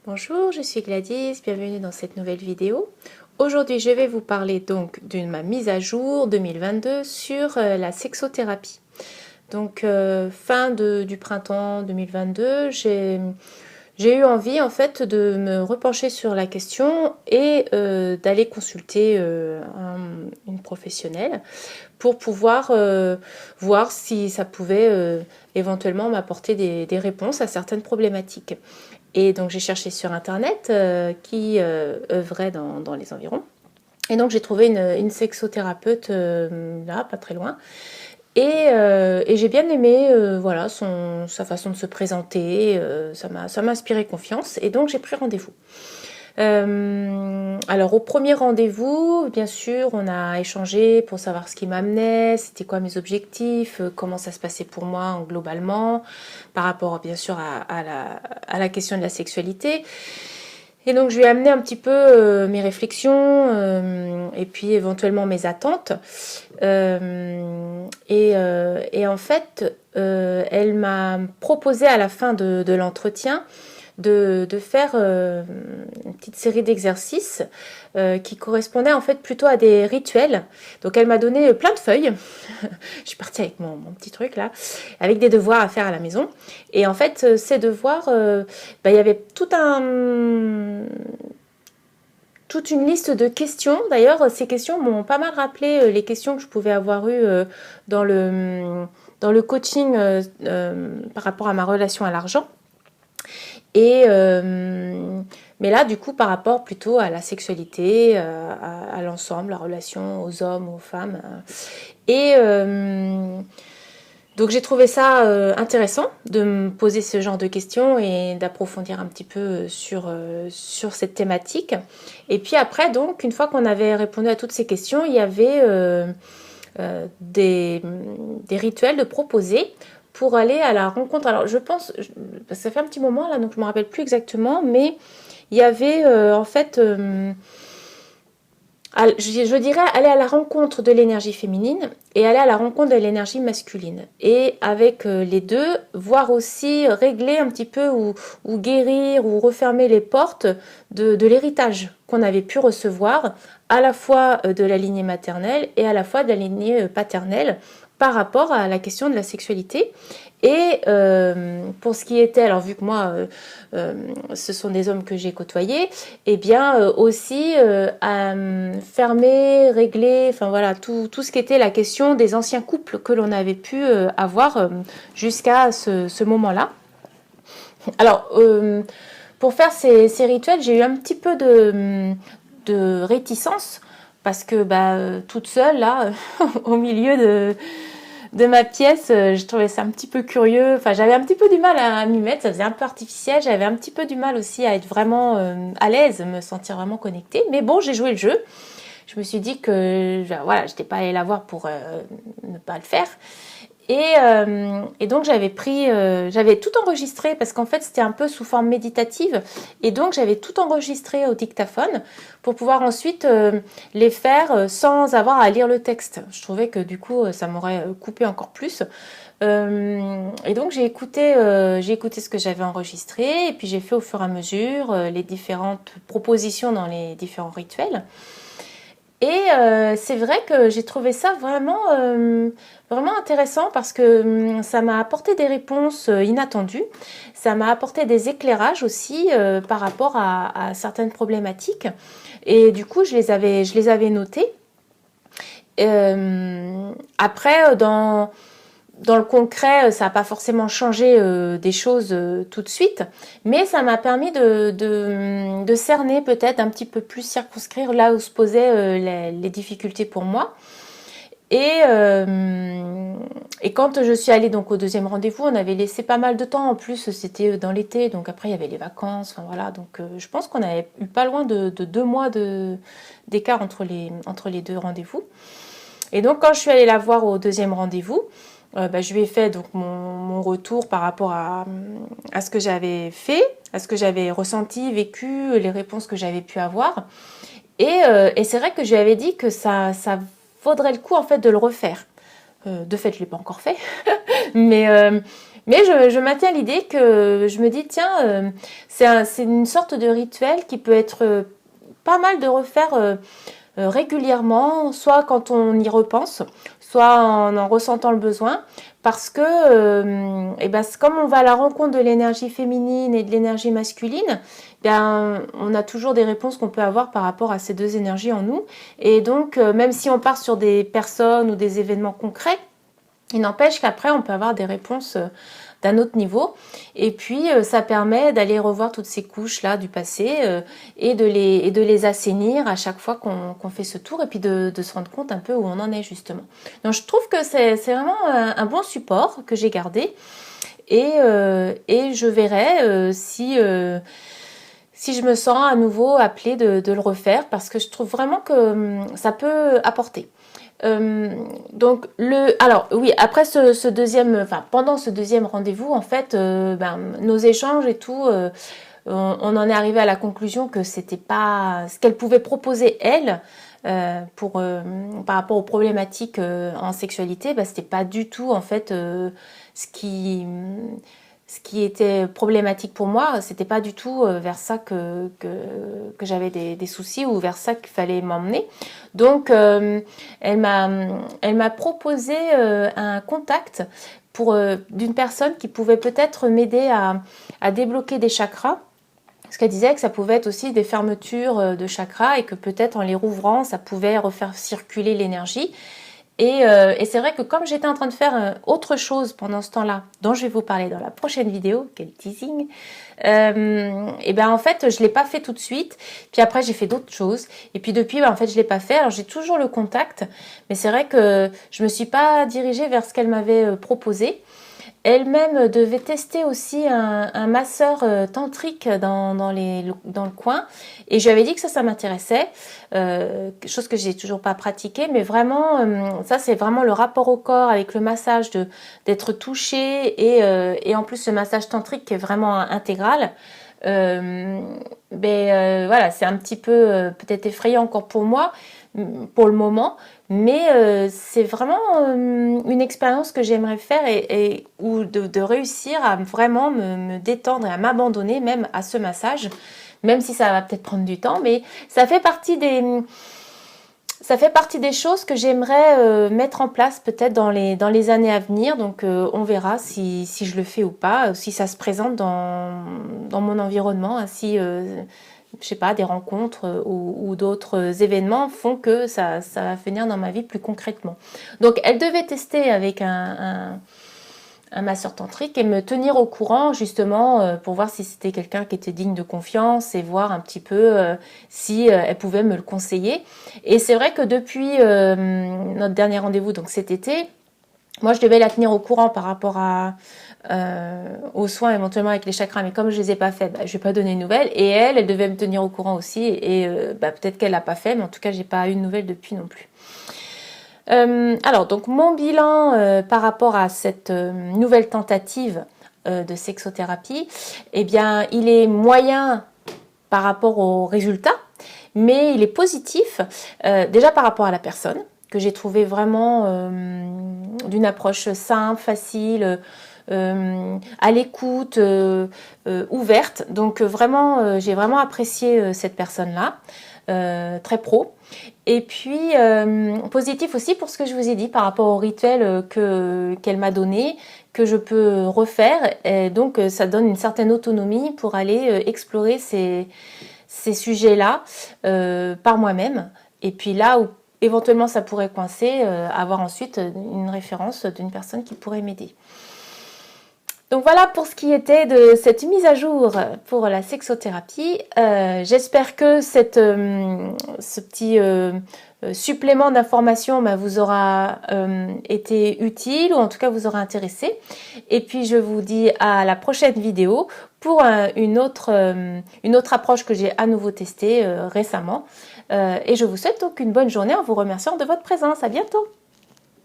Bonjour, je suis Gladys, bienvenue dans cette nouvelle vidéo. Aujourd'hui, je vais vous parler donc de ma mise à jour 2022 sur la sexothérapie. Donc, fin du printemps 2022, j'ai eu envie en fait de me repencher sur la question et d'aller consulter une professionnelle pour pouvoir voir si ça pouvait éventuellement m'apporter des réponses à certaines problématiques. Et donc j'ai cherché sur internet qui œuvrait dans les environs. Et donc j'ai trouvé une sexothérapeute là, pas très loin. Et j'ai bien aimé voilà, sa façon de se présenter, ça m'a inspiré confiance. Et donc j'ai pris rendez-vous. Alors au premier rendez-vous, bien sûr, on a échangé pour savoir ce qui m'amenait, c'était quoi mes objectifs, comment ça se passait pour moi globalement, par rapport bien sûr à la question de la sexualité. Et donc je lui ai amené un petit peu mes réflexions et puis éventuellement mes attentes. Et en fait, elle m'a proposé à la fin de l'entretien de faire une petite série d'exercices qui correspondaient en fait plutôt à des rituels. Donc elle m'a donné plein de feuilles. Je suis partie avec mon petit truc là, avec des devoirs à faire à la maison. Et en fait, ces devoirs, il y avait toute une liste de questions. D'ailleurs, ces questions m'ont pas mal rappelé les questions que je pouvais avoir eues dans le coaching par rapport à ma relation à l'argent. Mais là, du coup, par rapport plutôt à la sexualité, à l'ensemble, la relation aux hommes, aux femmes. Donc j'ai trouvé ça intéressant de me poser ce genre de questions et d'approfondir un petit peu sur cette thématique. Et puis après, donc, une fois qu'on avait répondu à toutes ces questions, il y avait des rituels de proposer pour aller à la rencontre. Alors je pense, parce que ça fait un petit moment là, donc je ne me rappelle plus exactement, mais il y avait en fait, je dirais aller à la rencontre de l'énergie féminine et aller à la rencontre de l'énergie masculine. Et avec les deux, voir aussi régler un petit peu ou guérir ou refermer les portes de l'héritage qu'on avait pu recevoir, à la fois de la lignée maternelle et à la fois de la lignée paternelle par rapport à la question de la sexualité. Et pour ce qui était, alors vu que moi, ce sont des hommes que j'ai côtoyés, et bien aussi à fermer, régler, enfin voilà, tout ce qui était la question des anciens couples que l'on avait pu avoir jusqu'à ce moment-là. Alors, pour faire ces rituels, j'ai eu un petit peu de réticence parce que toute seule, là, au milieu de ma pièce, je trouvais ça un petit peu curieux. Enfin, j'avais un petit peu du mal à m'y mettre, ça faisait un peu artificiel. J'avais un petit peu du mal aussi à être vraiment à l'aise, me sentir vraiment connectée. Mais bon, j'ai joué le jeu. Je me suis dit que voilà, je n'étais pas allée la voir pour ne pas le faire. Et donc j'avais tout enregistré parce qu'en fait c'était un peu sous forme méditative et donc j'avais tout enregistré au dictaphone pour pouvoir ensuite les faire sans avoir à lire le texte. Je trouvais que du coup ça m'aurait coupé encore plus. Et donc j'ai écouté ce que j'avais enregistré et puis j'ai fait au fur et à mesure les différentes propositions dans les différents rituels. Et c'est vrai que j'ai trouvé ça vraiment intéressant parce que ça m'a apporté des réponses inattendues. Ça m'a apporté des éclairages aussi par rapport à certaines problématiques. Et du coup, je les avais notées. Après, dans le concret, ça n'a pas forcément changé des choses tout de suite, mais ça m'a permis de cerner peut-être un petit peu plus, circonscrire là où se posaient les difficultés pour moi. Et quand je suis allée donc au deuxième rendez-vous, on avait laissé pas mal de temps. En plus, c'était dans l'été, donc après il y avait les vacances. Enfin voilà, donc je pense qu'on avait eu pas loin de 2 mois d'écart entre les deux rendez-vous. Et donc quand je suis allée la voir au deuxième rendez-vous, je lui ai fait donc mon retour par rapport à ce que j'avais fait, à ce que j'avais ressenti, vécu, les réponses que j'avais pu avoir. Et c'est vrai que je lui avais dit que ça vaudrait le coup en fait de le refaire. De fait, je ne l'ai pas encore fait, mais Mais je maintiens l'idée que je me dis, tiens, c'est une sorte de rituel qui peut être pas mal de refaire régulièrement, soit quand on y repense, soit en ressentant le besoin, parce que et ben, comme on va à la rencontre de l'énergie féminine et de l'énergie masculine, ben, on a toujours des réponses qu'on peut avoir par rapport à ces deux énergies en nous. Et donc, même si on part sur des personnes ou des événements concrets, il n'empêche qu'après, on peut avoir des réponses d'un autre niveau. Et puis, ça permet d'aller revoir toutes ces couches-là du passé et de les assainir à chaque fois qu'on fait ce tour et puis de se rendre compte un peu où on en est justement. Donc, je trouve que c'est vraiment un bon support que j'ai gardé et je verrai si je me sens à nouveau appelée de le refaire parce que je trouve vraiment que ça peut apporter. Donc alors oui, après ce deuxième, enfin pendant ce deuxième rendez-vous, en fait, nos échanges et tout, on en est arrivé à la conclusion que c'était pas ce qu'elle pouvait proposer elle par rapport aux problématiques en sexualité, c'était pas du tout en fait ce qui était problématique pour moi, c'était pas du tout vers ça que j'avais des soucis ou vers ça qu'il fallait m'emmener. Donc, elle m'a proposé un contact d'une personne qui pouvait peut-être m'aider à débloquer des chakras. Parce qu'elle disait que ça pouvait être aussi des fermetures de chakras et que peut-être en les rouvrant, ça pouvait refaire circuler l'énergie. Et c'est vrai que comme j'étais en train de faire autre chose pendant ce temps-là, dont je vais vous parler dans la prochaine vidéo, quel teasing, et ben en fait je l'ai pas fait tout de suite. Puis après j'ai fait d'autres choses. Et puis depuis, en fait je l'ai pas fait. Alors j'ai toujours le contact, mais c'est vrai que je me suis pas dirigée vers ce qu'elle m'avait proposé. Elle-même devait tester aussi un masseur tantrique dans le coin. Et je lui avais dit que ça m'intéressait. Chose que j'ai toujours pas pratiquée. Mais vraiment, ça c'est vraiment le rapport au corps avec le massage, d'être touché. Et en plus, ce massage tantrique qui est vraiment intégral. Voilà, c'est un petit peu peut-être effrayant encore pour moi, pour le moment. Mais c'est vraiment une expérience que j'aimerais faire ou de réussir à vraiment me détendre et à m'abandonner même à ce massage, même si ça va peut-être prendre du temps, mais ça fait partie des choses que j'aimerais mettre en place peut-être dans les années à venir. Donc on verra si je le fais ou pas, si ça se présente dans mon environnement, si je sais pas, des rencontres ou d'autres événements font que ça va venir dans ma vie plus concrètement. Donc elle devait tester avec un masseur tantrique et me tenir au courant justement pour voir si c'était quelqu'un qui était digne de confiance et voir un petit peu si elle pouvait me le conseiller. Et c'est vrai que depuis notre dernier rendez-vous, donc cet été, moi je devais la tenir au courant par rapport aux soins éventuellement avec les chakras, mais comme je les ai pas fait, je vais pas donner de nouvelles. Et elle devait me tenir au courant aussi, et peut-être qu'elle l'a pas fait, mais en tout cas j'ai pas eu de nouvelles depuis non plus. Alors donc mon bilan par rapport à cette nouvelle tentative de sexothérapie, eh bien il est moyen par rapport aux résultats, mais il est positif déjà par rapport à la personne que j'ai trouvé vraiment d'une approche simple, facile, à l'écoute, ouverte. Donc vraiment, j'ai vraiment apprécié cette personne-là, très pro. Et puis positif aussi pour ce que je vous ai dit par rapport au rituel qu'elle m'a donné, que je peux refaire. Et donc ça donne une certaine autonomie pour aller explorer ces sujets-là par moi-même. Et puis là où éventuellement ça pourrait coincer, avoir ensuite une référence d'une personne qui pourrait m'aider. Donc voilà pour ce qui était de cette mise à jour pour la sexothérapie. J'espère que ce petit supplément d'informations vous aura été utile ou en tout cas vous aura intéressé. Et puis je vous dis à la prochaine vidéo pour une autre approche que j'ai à nouveau testée récemment. Et je vous souhaite donc une bonne journée en vous remerciant de votre présence. À bientôt!